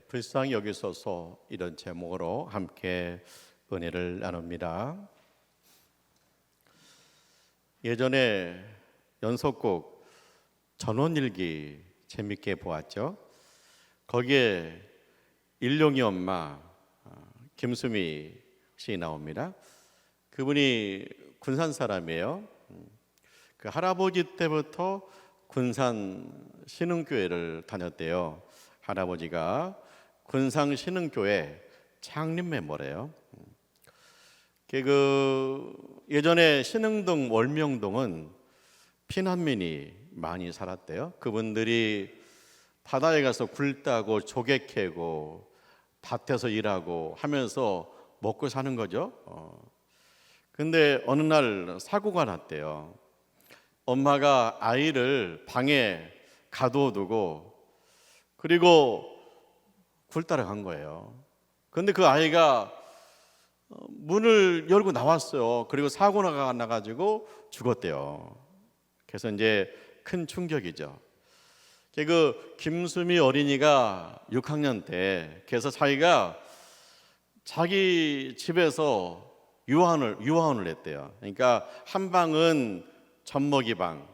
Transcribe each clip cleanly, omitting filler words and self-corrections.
불쌍히 여기소서 이런 제목으로 함께 은혜를 나눕니다. 예전에 연속곡 전원일기 재밌게 보았죠. 거기에 일용이 엄마 김수미 씨 나옵니다. 그분이 군산 사람이에요. 그 할아버지 때부터 군산 신흥교회를 다녔대요. 할아버지가 군산 신흥교회 창립 멤버래요. 예전에 신흥동 월명동은 피난민이 많이 살았대요. 그분들이 바다에 가서 굴 따고 조개 캐고 밭에서 일하고 하면서 먹고 사는 거죠. 근데 어느 날 사고가 났대요. 엄마가 아이를 방에 가둬두고 그리고 굴 따라 간 거예요. 근데 그 아이가 문을 열고 나왔어요. 그리고 사고가 나가지고 죽었대요. 그래서 이제 큰 충격이죠. 그 김수미 어린이가 6학년 때 그래서 자기가 자기 집에서 유아원을 했대요. 그러니까 한 방은 젖먹이 방,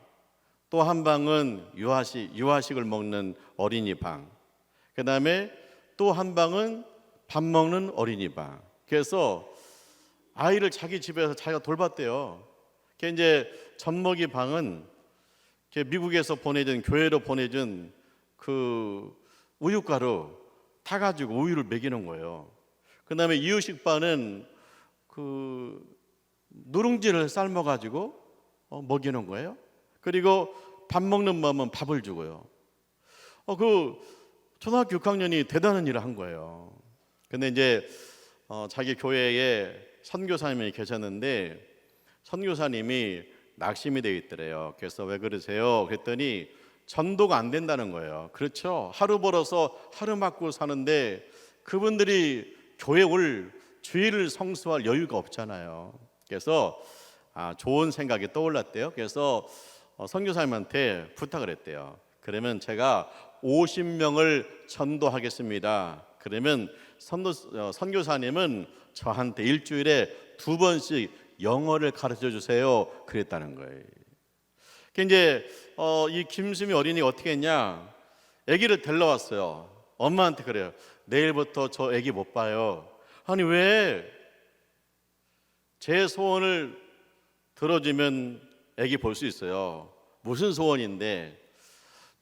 또 한 방은 유아식을 먹는 어린이 방, 그 다음에 또 한 방은 밥 먹는 어린이 방. 그래서 아이를 자기 집에서 자기가 돌봤대요. 그 이제 젖먹이 방은 미국에서 교회로 보내준 그 우유가루 타가지고 우유를 먹이는 거예요. 그 다음에 이유식 방은 그 누룽지를 삶아가지고 먹이는 거예요. 그리고 밥 먹는 마음은 밥을 주고요. 그 초등학교 6학년이 대단한 일을 한 거예요. 근데 이제 자기 교회에 선교사님이 계셨는데 선교사님이 낙심이 되어 있더래요. 그래서 왜 그러세요? 그랬더니 전도가 안 된다는 거예요. 그렇죠. 하루 벌어서 하루 맞고 사는데 그분들이 교회 올 주일을 성수할 여유가 없잖아요. 그래서 좋은 생각이 떠올랐대요. 그래서 선교사님한테 부탁을 했대요. 그러면 제가 50명을 전도하겠습니다. 그러면 선교사님은 저한테 일주일에 2번씩 영어를 가르쳐 주세요. 그랬다는 거예요. 이제 이 김수미 어린이가 어떻게 했냐? 아기를 데려왔어요. 엄마한테 그래요. 내일부터 저 아기 못 봐요. 아니 왜? 제 소원을 들어주면 아기 볼 수 있어요. 무슨 소원인데?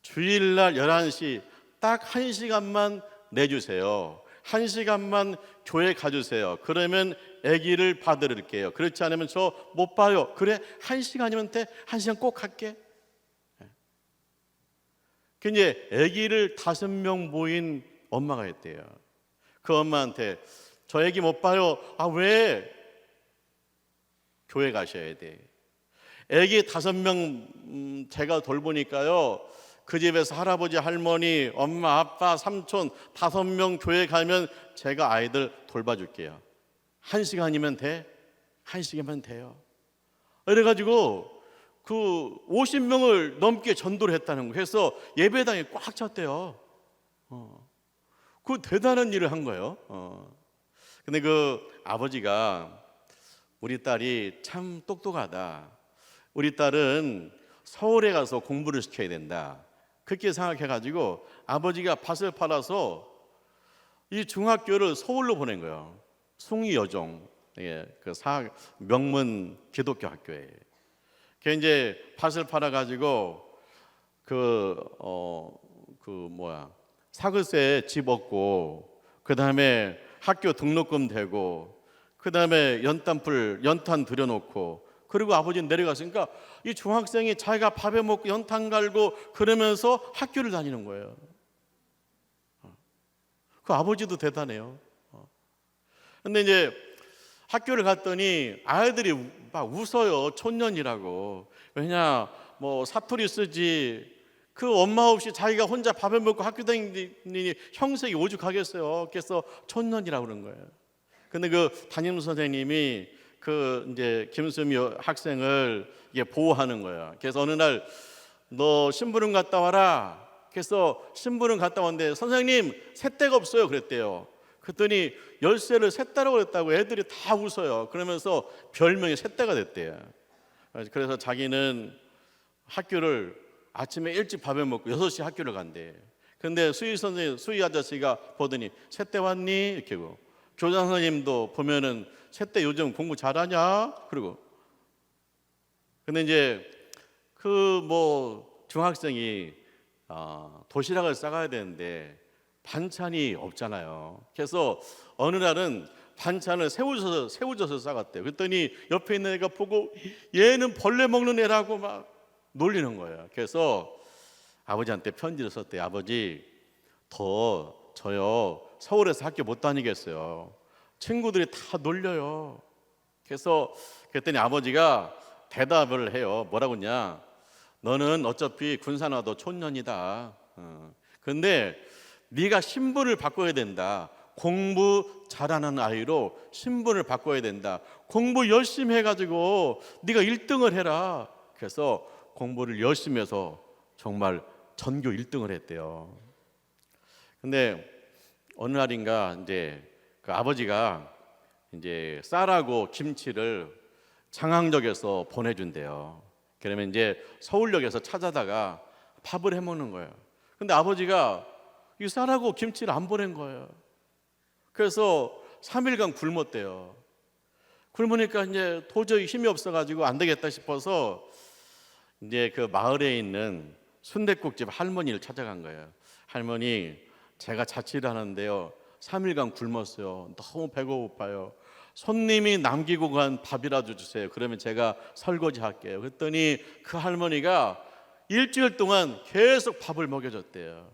주일날 11시 딱 1시간만 내주세요. 1시간만 교회 가주세요. 그러면 아기를 봐드릴게요. 그렇지 않으면 저 못 봐요. 그래 1시간이면 돼. 1시간 꼭 할게. 이제 아기를 5명 모인 엄마가 있대요. 그 엄마한테 저 아기 못 봐요. 왜? 교회 가셔야 돼. 아기 5명 제가 돌보니까요. 그 집에서 할아버지, 할머니, 엄마, 아빠, 삼촌 5명 교회 가면 제가 아이들 돌봐줄게요. 1시간이면 돼? 1시간이면 돼요. 그래가지고 그 50명을 넘게 전도를 했다는 거예요. 그래서 예배당이 꽉 찼대요. 그 대단한 일을 한 거예요. 근데 그 아버지가 우리 딸이 참 똑똑하다. 우리 딸은 서울에 가서 공부를 시켜야 된다. 그렇게 생각해가지고 아버지가 밭을 팔아서 이 중학교를 서울로 보낸 거예요. 숭이여종, 그 명문 기독교 학교에. 그 이제 밭을 팔아가지고 사글세 집 얻고, 그 다음에 학교 등록금 대고, 그 다음에 연탄 들여놓고, 그리고 아버지는 내려갔으니까 이 중학생이 자기가 밥에 먹고 연탄 갈고 그러면서 학교를 다니는 거예요. 그 아버지도 대단해요. 근데 이제 학교를 갔더니 아이들이 막 웃어요. 촌년이라고. 왜냐 사투리 쓰지. 그 엄마 없이 자기가 혼자 밥을 먹고 학교 다니니 형색이 오죽하겠어요. 그래서 촌년이라고 그런 거예요. 근데 그 담임 선생님이 이제 김수미 학생을 보호하는 거예요. 그래서 어느 날 너 심부름 갔다 와라. 그래서 신부는 갔다 왔는데 선생님 쇳대가 없어요 그랬대요. 그랬더니 열쇠를 쇳다라고 그랬다고 애들이 다 웃어요. 그러면서 별명이 쇳대가 됐대요. 그래서 자기는 학교를 아침에 일찍 밥을 먹고 6시 학교를 간대. 근데 수희 아저씨가 보더니 쇳대 왔니? 이렇게 하고, 교장 선생님도 보면은 쇳대 요즘 공부 잘하냐? 그리고 근데 이제 중학생이 도시락을 싸가야 되는데 반찬이 없잖아요. 그래서 어느 날은 반찬을 새우젓을 싸갔대요. 그랬더니 옆에 있는 애가 보고 얘는 벌레 먹는 애라고 막 놀리는 거예요. 그래서 아버지한테 편지를 썼대요. 아버지, 저요 서울에서 학교 못 다니겠어요. 친구들이 다 놀려요. 그랬더니 아버지가 대답을 해요. 뭐라고 했냐? 너는 어차피 군산화도 촌년이다. 근데 네가 신분을 바꿔야 된다. 공부 잘하는 아이로 신분을 바꿔야 된다. 공부 열심히 해가지고 네가 1등을 해라. 그래서 공부를 열심히 해서 정말 전교 1등을 했대요. 근데 어느 날인가 이제 그 아버지가 이제 쌀하고 김치를 장항역에서 보내준대요. 그러면 이제 서울역에서 찾아다가 밥을 해 먹는 거예요. 근데 아버지가 이 쌀하고 김치를 안 보낸 거예요. 그래서 3일간 굶었대요. 굶으니까 이제 도저히 힘이 없어가지고 안 되겠다 싶어서 이제 그 마을에 있는 순댓국집 할머니를 찾아간 거예요. 할머니, 제가 자취를 하는데요 3일간 굶었어요. 너무 배고파요. 손님이 남기고 간 밥이라도 주세요. 그러면 제가 설거지 할게요. 그랬더니 그 할머니가 일주일 동안 계속 밥을 먹여줬대요.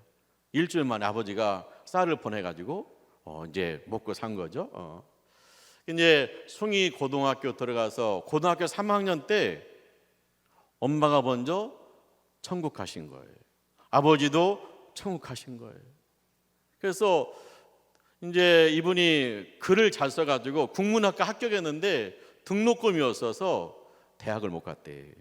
일주일 만에 아버지가 쌀을 보내가지고 이제 먹고 산 거죠. 이제 숭이 고등학교 들어가서 고등학교 3학년 때 엄마가 먼저 천국 가신 거예요. 아버지도 천국 가신 거예요. 그래서 이제 이분이 글을 잘 써가지고 국문학과 합격했는데 등록금이었어서 대학을 못 갔대.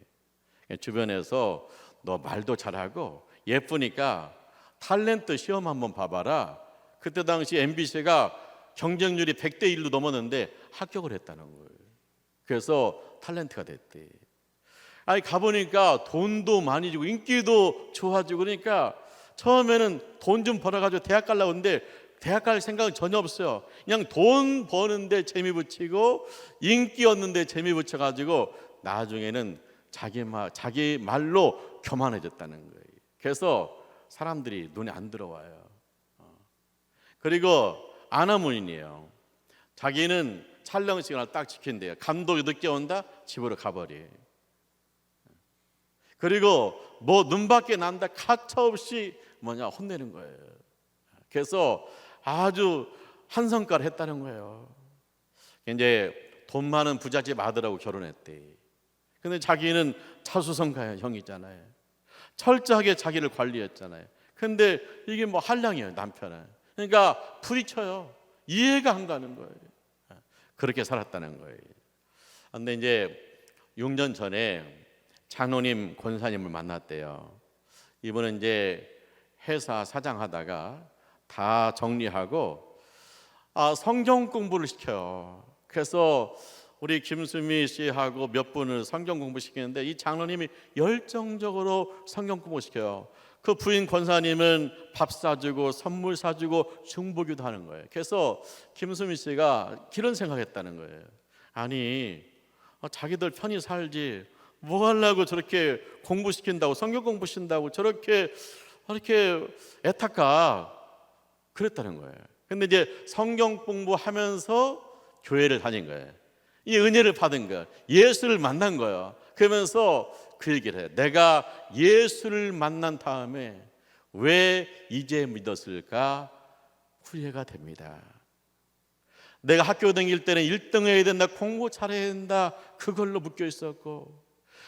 주변에서 너 말도 잘하고 예쁘니까 탤런트 시험 한번 봐봐라. 그때 당시 MBC가 경쟁률이 100대 1로 넘었는데 합격을 했다는 거예요. 그래서 탤런트가 됐대. 아니 가보니까 돈도 많이 주고 인기도 좋아지고 그러니까 처음에는 돈 좀 벌어가지고 대학 가려고 했는데 대학 갈 생각은 전혀 없어요. 그냥 돈 버는데 재미 붙이고 인기 얻는데 재미 붙여가지고 나중에는 자기 말로 교만해졌다는 거예요. 그래서 사람들이 눈에 안 들어와요. 그리고 아나무인이에요. 자기는 촬영 시간을 딱 지킨대요. 감독이 늦게 온다? 집으로 가버려. 그리고 뭐 눈밖에 난다? 가차없이 혼내는 거예요. 그래서 아주 한 성과를 했다는 거예요. 이제 돈 많은 부잣집 아들하고 결혼했대. 근데 자기는 차수성가의 형이잖아요. 철저하게 자기를 관리했잖아요. 근데 이게 한량이에요, 남편은. 그러니까 부딪혀요. 이해가 안 가는 거예요. 그렇게 살았다는 거예요. 근데 이제 6년 전에 장로님 권사님을 만났대요. 이분은 이제 회사 사장 하다가 다 정리하고 성경 공부를 시켜요. 그래서 우리 김수미 씨하고 몇 분을 성경 공부 시키는데 이 장로님이 열정적으로 성경 공부 시켜요. 그 부인 권사님은 밥 사주고 선물 사주고 중보기도 하는 거예요. 그래서 김수미 씨가 그런 생각했다는 거예요. 아니 자기들 편히 살지 뭐 하려고 저렇게 공부시킨다고 성경 공부시킨다고 저렇게 애타까 그랬다는 거예요. 근데 이제 성경 공부하면서 교회를 다닌 거예요. 이 은혜를 받은 거예요. 예수를 만난 거예요. 그러면서 그 얘기를 해요. 내가 예수를 만난 다음에 왜 이제 믿었을까? 후회가 됩니다. 내가 학교 다닐 때는 1등 해야 된다, 공부 잘해야 된다, 그걸로 묶여 있었고,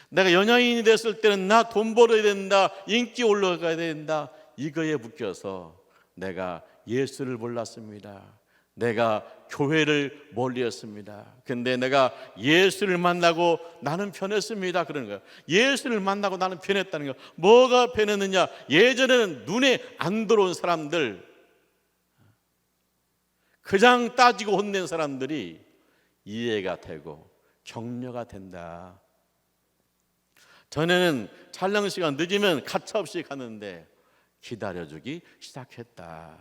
내가 연예인이 됐을 때는 나 돈 벌어야 된다, 인기 올라가야 된다, 이거에 묶여서 내가 예수를 몰랐습니다. 내가 교회를 멀리했습니다. 근데 내가 예수를 만나고 나는 변했습니다. 그러는 거예요. 예수를 만나고 나는 변했다는 거예요. 뭐가 변했느냐? 예전에는 눈에 안 들어온 사람들, 그냥 따지고 혼낸 사람들이 이해가 되고 격려가 된다. 전에는 촬영 시간 늦으면 가차없이 가는데 기다려주기 시작했다.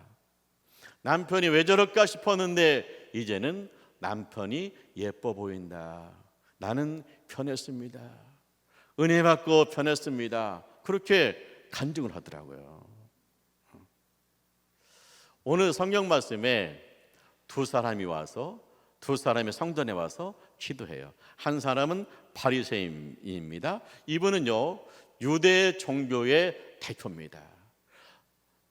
남편이 왜 저럴까 싶었는데 이제는 남편이 예뻐 보인다. 나는 변했습니다. 은혜 받고 변했습니다. 그렇게 간증을 하더라고요. 오늘 성경 말씀에 두 사람이 성전에 와서 기도해요. 한 사람은 바리새인입니다. 이분은요, 유대 종교의 대표입니다.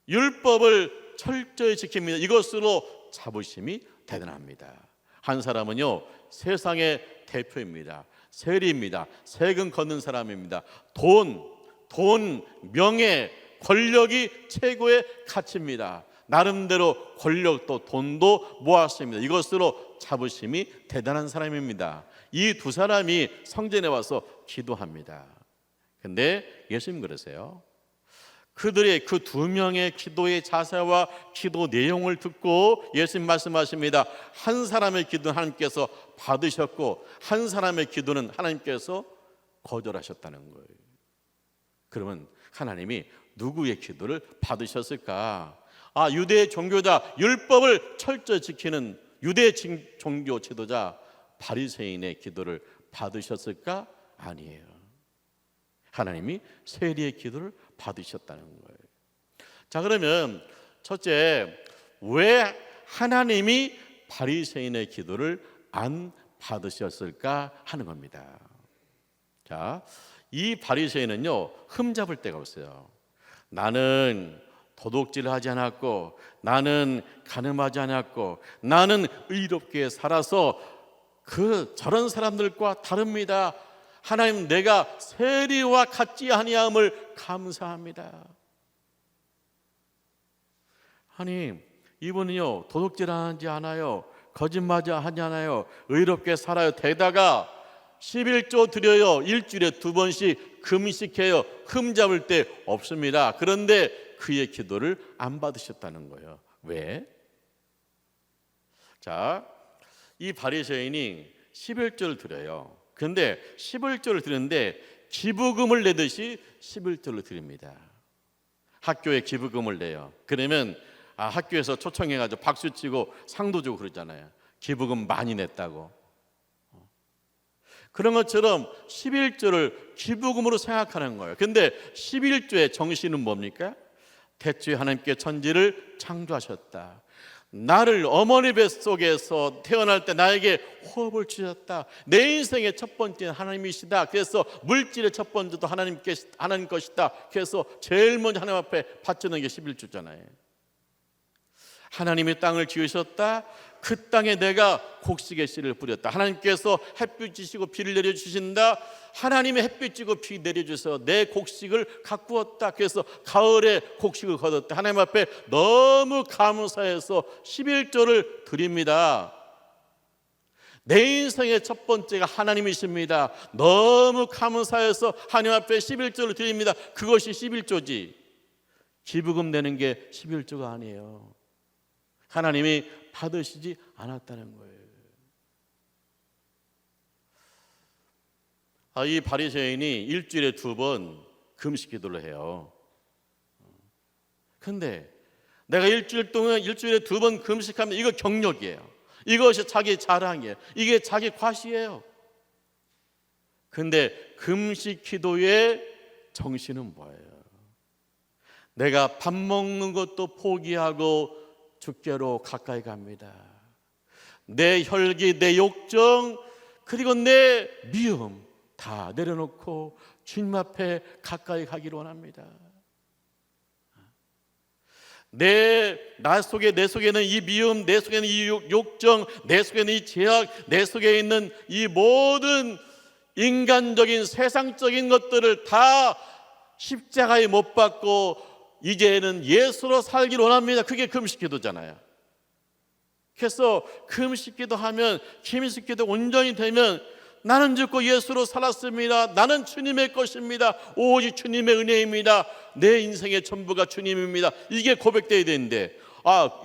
율법을 철저히 지킵니다. 이것으로 자부심이 대단합니다. 한 사람은요, 세상의 대표입니다. 세리입니다. 세금 걷는 사람입니다. 돈, 명예, 권력이 최고의 가치입니다. 나름대로 권력도 돈도 모았습니다. 이것으로 자부심이 대단한 사람입니다. 이 두 사람이 성전에 와서 기도합니다. 근데 예수님 그러세요. 그들의 그 두 명의 기도의 자세와 기도 내용을 듣고 예수님 말씀하십니다. 한 사람의 기도는 하나님께서 받으셨고 한 사람의 기도는 하나님께서 거절하셨다는 거예요. 그러면 하나님이 누구의 기도를 받으셨을까? 유대 종교자, 율법을 철저히 지키는 유대 종교 지도자 바리새인의 기도를 받으셨을까? 아니에요. 하나님이 세리의 기도를 받으셨다는 거예요. 자, 그러면 첫째, 왜 하나님이 바리새인의 기도를 안 받으셨을까 하는 겁니다. 자, 이 바리새인은요, 흠잡을 데가 없어요. 나는 도둑질을 하지 않았고, 나는 간음하지 않았고, 나는 의롭게 살아서 저런 사람들과 다릅니다. 하나님, 내가 세리와 같지 아니함을 감사합니다. 하나님, 이분은요, 도둑질하지 않아요, 거짓말하지 않아요, 의롭게 살아요. 게다가 11조 드려요. 일주일에 2번씩 금식해요. 흠잡을 데 없습니다. 그런데 그의 기도를 안 받으셨다는 거예요. 왜? 자, 이 바리새인이 11조를 드려요. 그런데 11조를 드리는데 기부금을 내듯이 11조를 드립니다. 학교에 기부금을 내요. 그러면 학교에서 초청해가지고 박수치고 상도 주고 그러잖아요. 기부금 많이 냈다고. 그런 것처럼 11조를 기부금으로 생각하는 거예요. 근데 11조의 정신은 뭡니까? 태초에 하나님께 천지를 창조하셨다. 나를 어머니 뱃속에서 태어날 때 나에게 호흡을 주셨다. 내 인생의 첫 번째는 하나님이시다. 그래서 물질의 첫 번째도 하나님 것이다. 그래서 제일 먼저 하나님 앞에 바치는 게 11조잖아요. 하나님이 땅을 지으셨다. 그 땅에 내가 곡식의 씨를 뿌렸다. 하나님께서 햇빛 지시고 비를 내려주신다. 하나님의 햇빛 쥐고 비 내려주셔서 내 곡식을 가꾸었다. 그래서 가을에 곡식을 거뒀다. 하나님 앞에 너무 감사해서 11조를 드립니다. 내 인생의 첫 번째가 하나님이십니다. 너무 감사해서 하나님 앞에 11조를 드립니다. 그것이 11조지. 기부금 내는 게 11조가 아니에요. 하나님이 받으시지 않았다는 거예요. 이 바리새인이 일주일에 2번 금식 기도를 해요. 근데 내가 일주일에 2번 금식하면 이거 경력이에요. 이것이 자기 자랑이에요. 이게 자기 과시예요. 근데 금식 기도의 정신은 뭐예요? 내가 밥 먹는 것도 포기하고 주께로 가까이 갑니다. 내 혈기, 내 욕정, 그리고 내 미움 다 내려놓고 주님 앞에 가까이 가기를 원합니다. 내 속에는 이 미움, 내 속에는 이 욕정, 내 속에는 이 죄악, 내 속에 있는 이 모든 인간적인 세상적인 것들을 다 십자가에 못 박고 이제는 예수로 살기를 원합니다. 그게 금식 기도잖아요. 그래서 금식기도 하면, 김식기도 온전히 되면 나는 죽고 예수로 살았습니다. 나는 주님의 것입니다. 오직 주님의 은혜입니다. 내 인생의 전부가 주님입니다. 이게 고백돼야 되는데,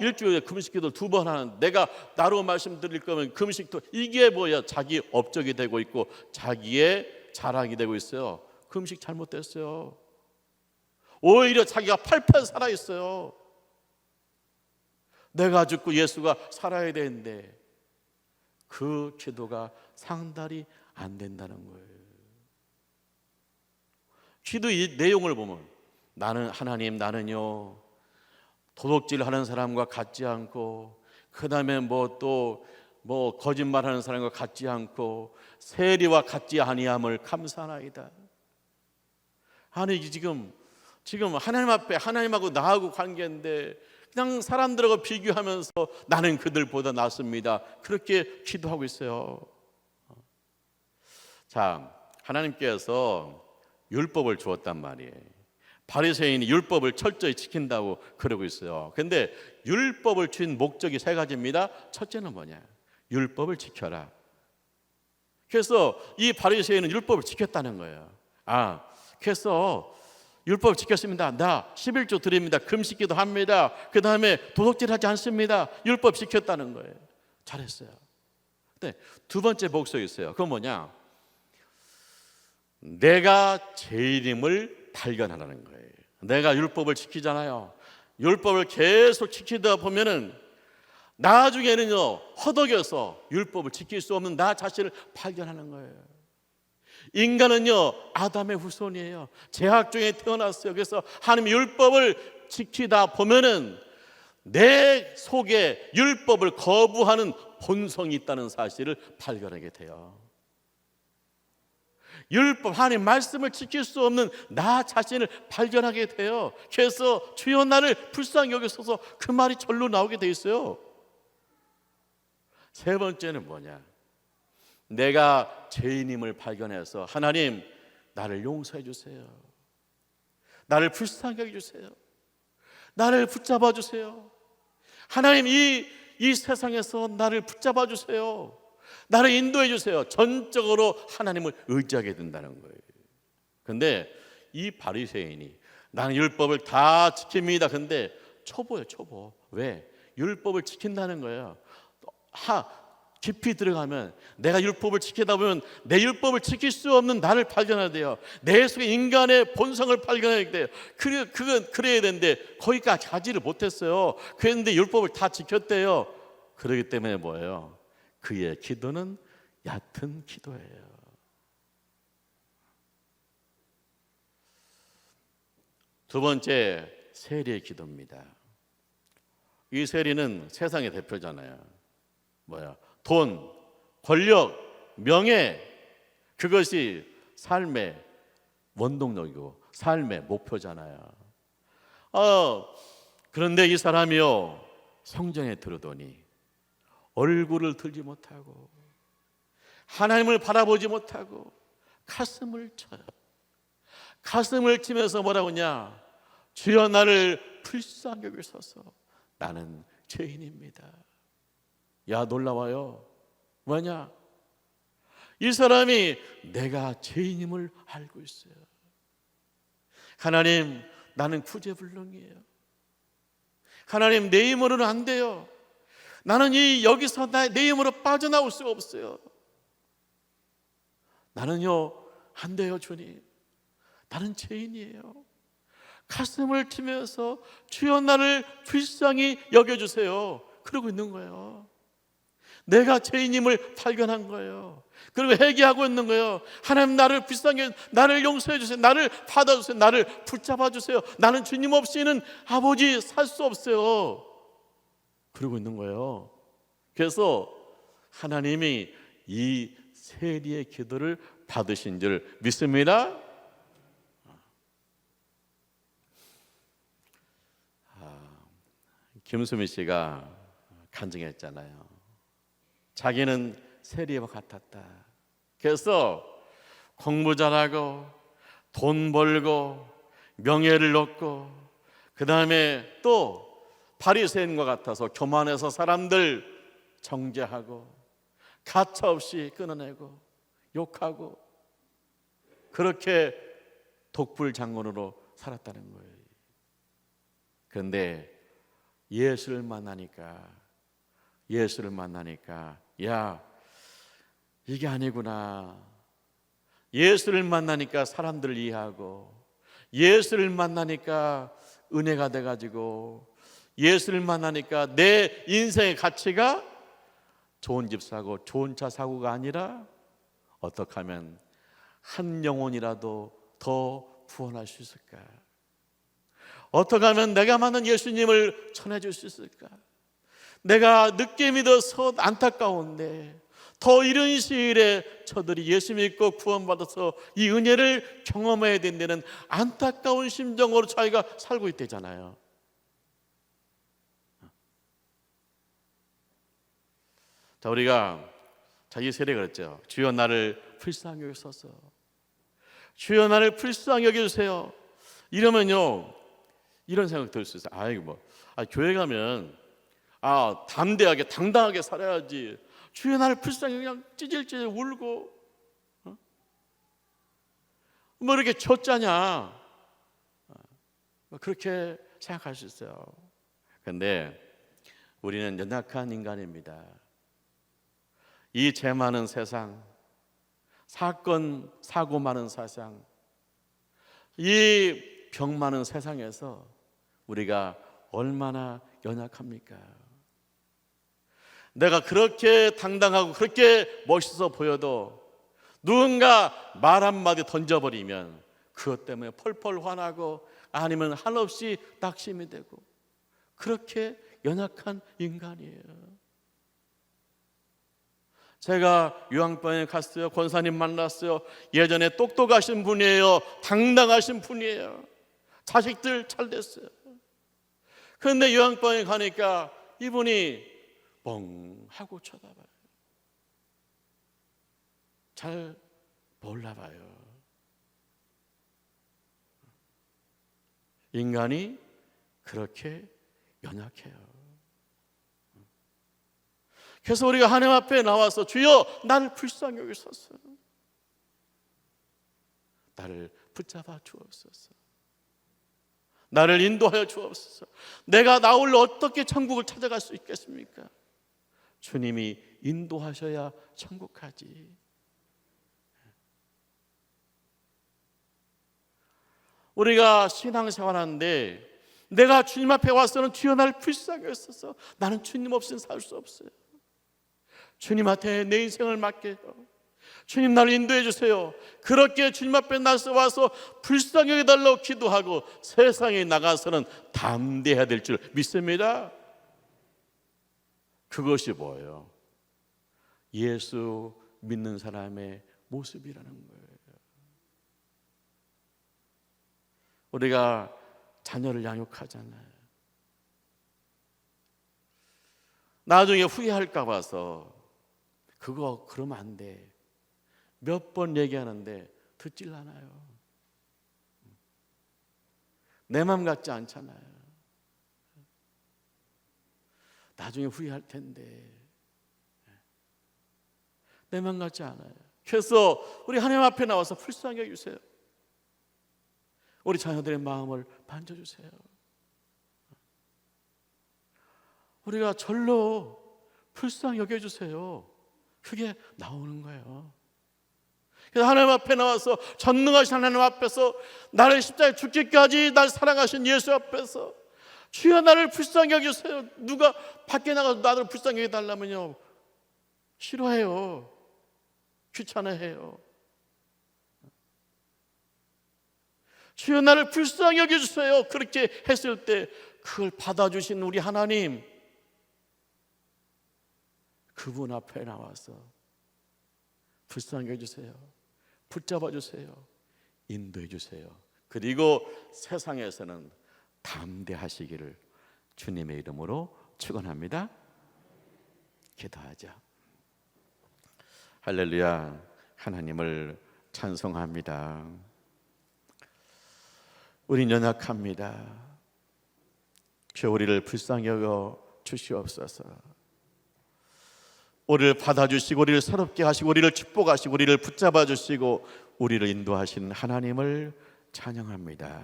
일주일에 금식기도 2번 하는, 내가 나로 말씀드릴 거면 금식도, 이게 뭐야? 자기 업적이 되고 있고 자기의 자랑이 되고 있어요. 금식 잘못됐어요. 오히려 자기가 팔팔 살아있어요. 내가 죽고 예수가 살아야 되는데 그 기도가 상달이 안 된다는 거예요. 기도 이 내용을 보면, 나는 하나님, 나는요 도둑질 하는 사람과 같지 않고, 그 다음에 또 거짓말하는 사람과 같지 않고, 세리와 같지 아니함을 감사하나이다. 아니 지금 하나님 앞에, 하나님하고 나하고 관계인데 그냥 사람들하고 비교하면서 나는 그들보다 낫습니다, 그렇게 기도하고 있어요. 자, 하나님께서 율법을 주었단 말이에요. 바리새인이 율법을 철저히 지킨다고 그러고 있어요. 그런데 율법을 준 목적이 3가지입니다. 첫째는 뭐냐? 율법을 지켜라. 그래서 이 바리새인은 율법을 지켰다는 거예요. 그래서 율법을 지켰습니다. 나 11조 드립니다. 금식기도 합니다. 그 다음에 도둑질하지 않습니다. 율법 지켰다는 거예요. 잘했어요. 근데 2번째 목적이 있어요. 그건 뭐냐? 내가 죄인임을 발견하라는 거예요. 내가 율법을 지키잖아요. 율법을 계속 지키다 보면은 나중에는요 허덕여서 율법을 지킬 수 없는 나 자신을 발견하는 거예요. 인간은요 아담의 후손이에요. 죄악 중에 태어났어요. 그래서 하나님의 율법을 지키다 보면은 내 속에 율법을 거부하는 본성이 있다는 사실을 발견하게 돼요. 율법, 하나님 말씀을 지킬 수 없는 나 자신을 발견하게 돼요. 그래서 주여 나를 불쌍히 여기소서, 그 말이 절로 나오게 돼 있어요. 3번째는 뭐냐? 내가 죄인임을 발견해서 하나님 나를 용서해 주세요. 나를 불쌍히 여겨주세요. 나를 붙잡아 주세요. 하나님 이 세상에서 나를 붙잡아 주세요. 나를 인도해 주세요. 전적으로 하나님을 의지하게 된다는 거예요. 그런데 이 바리새인이 나는 율법을 다 지킵니다. 근데 초보예요, 초보. 왜? 율법을 지킨다는 거예요. 깊이 들어가면 내가 율법을 지키다 보면 내 율법을 지킬 수 없는 나를 발견해야 돼요. 내 속에 인간의 본성을 발견해야 돼요. 그건 그래야 되는데 거기까지 가지를 못했어요. 그랬는데 율법을 다 지켰대요. 그렇기 때문에 뭐예요? 그의 기도는 얕은 기도예요. 두 번째, 세리의 기도입니다. 이 세리는 세상의 대표잖아요. 돈, 권력, 명예, 그것이 삶의 원동력이고 삶의 목표잖아요. 그런데 이 사람이요 성전에 들어오더니 얼굴을 들지 못하고 하나님을 바라보지 못하고 가슴을 쳐요. 가슴을 치면서 뭐라고 하냐? 주여 나를 불쌍히 여기소서, 나는 죄인입니다. 야, 놀라워요. 뭐냐? 이 사람이 내가 죄인임을 알고 있어요. 하나님, 나는 구제불능이에요. 하나님, 내 힘으로는 안 돼요. 나는 여기서 내 힘으로 빠져나올 수가 없어요. 나는요 안 돼요, 주님. 나는 죄인이에요. 가슴을 치면서 주여 나를 불쌍히 여겨주세요. 그러고 있는 거예요. 내가 죄인임을 발견한 거예요. 그리고 회개하고 있는 거예요. 하나님, 나를 불쌍히, 나를 용서해 주세요. 나를 받아주세요. 나를 붙잡아 주세요. 나는 주님 없이는 아버지 살 수 없어요. 그러고 있는 거예요. 그래서 하나님이 이 세리의 기도를 받으신 줄 믿습니다. 김수미 씨가 간증했잖아요. 자기는 세리와 같았다. 그래서 공부 잘하고 돈 벌고 명예를 얻고 그 다음에 또 바리새인과 같아서 교만해서 사람들 정죄하고 가차없이 끊어내고 욕하고 그렇게 독불장군으로 살았다는 거예요. 그런데 예수를 만나니까 야, 이게 아니구나. 예수를 만나니까 사람들을 이해하고, 예수를 만나니까 은혜가 돼가지고, 예수를 만나니까 내 인생의 가치가 좋은 집 사고 좋은 차 사고가 아니라 어떻게 하면 한 영혼이라도 더 구원할 수 있을까? 어떻게 하면 내가 만난 예수님을 전해줄 수 있을까? 내가 늦게 믿어서 안타까운데 더 이른 시일에 저들이 예수 믿고 구원받아서 이 은혜를 경험해야 된다는 안타까운 심정으로 자기가 살고 있대잖아요. 자, 우리가 이 세례 그랬죠. 주여 나를 불쌍히 여기소서. 주여 나를 불쌍히 여겨주세요. 이러면요, 이런 생각 들 수 있어요. 교회 가면 담대하게 당당하게 살아야지. 주여 나를 불쌍히 그냥 찌질찌질 울고 뭐 이렇게 젖자냐, 그렇게 생각할 수 있어요. 그런데 우리는 연약한 인간입니다. 이 죄 많은 세상, 사건 사고 많은 세상, 이 병 많은 세상에서 우리가 얼마나 연약합니까? 내가 그렇게 당당하고 그렇게 멋있어 보여도 누군가 말 한마디 던져버리면 그것 때문에 펄펄 화나고 아니면 한없이 낙심이 되고, 그렇게 연약한 인간이에요. 제가 요양병에 갔어요. 권사님 만났어요. 예전에 똑똑하신 분이에요. 당당하신 분이에요. 자식들 잘 됐어요. 그런데 요양병에 가니까 이분이 뻥 하고 쳐다봐요. 잘 몰라봐요. 인간이 그렇게 연약해요. 그래서 우리가 하나님 앞에 나와서 주여 나를 불쌍히 여기소서, 나를 붙잡아 주옵소서, 나를 인도하여 주옵소서. 내가 나 홀로 어떻게 천국을 찾아갈 수 있겠습니까? 주님이 인도하셔야 천국 가지. 우리가 신앙생활하는데 내가 주님 앞에 와서는 주여 나를 불쌍히 여기소서, 나는 주님 없이는 살 수 없어요. 주님한테 내 인생을 맡겨요. 주님 나를 인도해 주세요. 그렇게 주님 앞에 와서 불쌍히 여겨달라고 기도하고 세상에 나가서는 담대해야 될 줄 믿습니다. 그것이 뭐예요? 예수 믿는 사람의 모습이라는 거예요. 우리가 자녀를 양육하잖아요. 나중에 후회할까 봐서 그거 그러면 안 돼, 몇 번 얘기하는데 듣질 않아요. 내 맘 같지 않잖아요. 나중에 후회할 텐데 내 맘 같지 않아요. 그래서 우리 하나님 앞에 나와서 불쌍히 여겨주세요. 우리 자녀들의 마음을 만져주세요. 우리가 절로 불쌍히 여겨주세요. 그게 나오는 거예요. 그래서 하나님 앞에 나와서 전능하신 하나님 앞에서 나를 십자가에 죽기까지 날 사랑하신 예수 앞에서 주여 나를 불쌍히 여겨주세요. 누가 밖에 나가서 나를 불쌍히 여겨달라면요, 싫어해요. 귀찮아해요. 주여 나를 불쌍히 여겨주세요. 그렇게 했을 때 그걸 받아주신 우리 하나님, 그분 앞에 나와서 불쌍히 여겨주세요, 붙잡아 주세요, 인도해 주세요. 그리고 세상에서는 담대하시기를 주님의 이름으로 축원합니다. 기도하자. 할렐루야. 하나님을 찬송합니다. 우린 연약합니다. 주여 우리를 불쌍히 여겨 주시옵소서. 우리를 받아주시고 우리를 새롭게 하시고 우리를 축복하시고 우리를 붙잡아 주시고 우리를 인도하시는 하나님을 찬양합니다.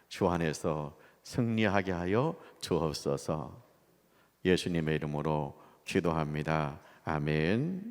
주 안에서 승리하게 하여 주옵소서. 예수님의 이름으로 기도합니다. 아멘.